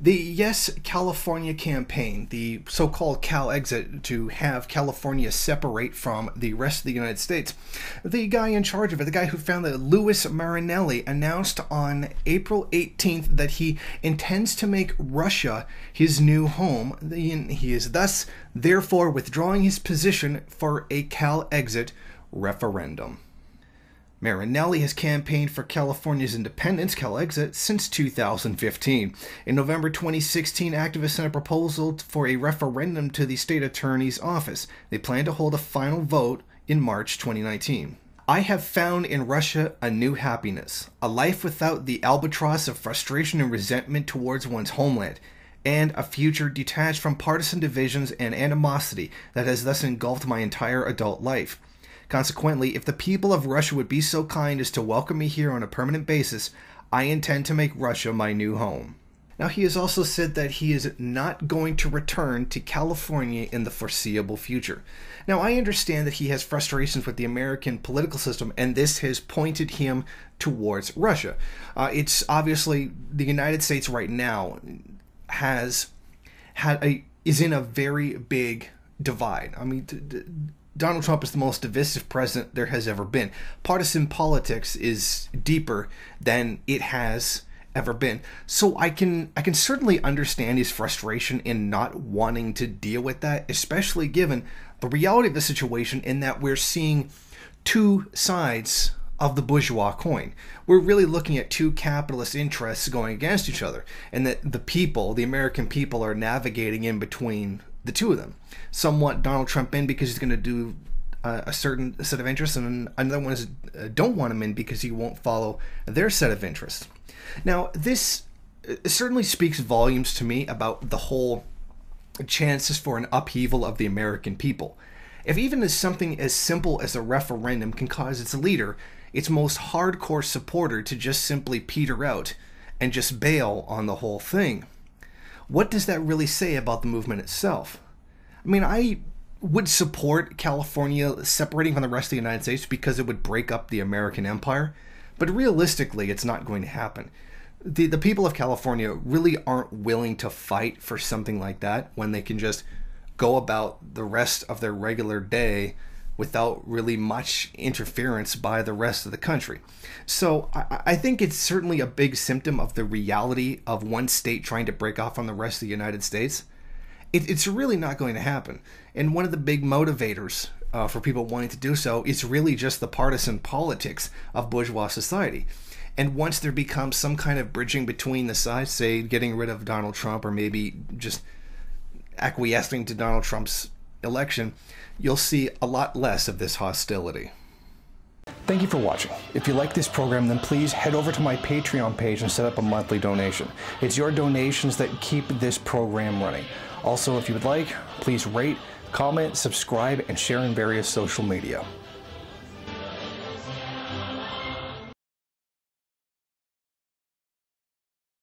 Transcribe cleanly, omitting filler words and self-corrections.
The Yes California campaign, the so-called Calexit, to have California separate from the rest of the United States. The guy in charge of it, the guy who founded it, Louis Marinelli, announced on April 18th that he intends to make Russia his new home. He is thus, therefore, withdrawing his position for a Calexit referendum. Marinelli has campaigned for California's independence, Calexit, since 2015. In November 2016, activists sent a proposal for a referendum to the state attorney's office. They plan to hold a final vote in March 2019. I have found in Russia a new happiness, a life without the albatross of frustration and resentment towards one's homeland, and a future detached from partisan divisions and animosity that has thus engulfed my entire adult life. Consequently, if the people of Russia would be so kind as to welcome me here on a permanent basis, I intend to make Russia my new home. Now, he has also said that he is not going to return to California in the foreseeable future. Now, I understand that he has frustrations with the American political system, and this has pointed him towards Russia. It's obviously the United States right now is in a very big divide. I mean, Donald Trump is the most divisive president there has ever been. Partisan politics is deeper than it has ever been. So I can certainly understand his frustration in not wanting to deal with that, especially given the reality of the situation in that we're seeing two sides of the bourgeois coin. We're really looking at two capitalist interests going against each other, and that the American people, are navigating in between the two of them. Some want Donald Trump in because he's going to do a certain set of interests, and another one is don't want him in because he won't follow their set of interests. Now, this certainly speaks volumes to me about the whole chances for an upheaval of the American people. If even as something as simple as a referendum can cause its leader, its most hardcore supporter, to just simply peter out and just bail on the whole thing, what does that really say about the movement itself? I mean, I would support California separating from the rest of the United States because it would break up the American empire, but realistically, it's not going to happen. The people of California really aren't willing to fight for something like that when they can just go about the rest of their regular day without really much interference by the rest of the country. So I think it's certainly a big symptom of the reality of one state trying to break off from the rest of the United States. It's really not going to happen. And one of the big motivators for people wanting to do so is really just the partisan politics of bourgeois society. And once there becomes some kind of bridging between the sides, say getting rid of Donald Trump or maybe just acquiescing to Donald Trump's election, you'll see a lot less of this hostility. Thank you for watching. If you like this program, then please head over to my Patreon page and set up a monthly donation. It's your donations that keep this program running. Also, if you would like, please rate, comment, subscribe, and share in various social media.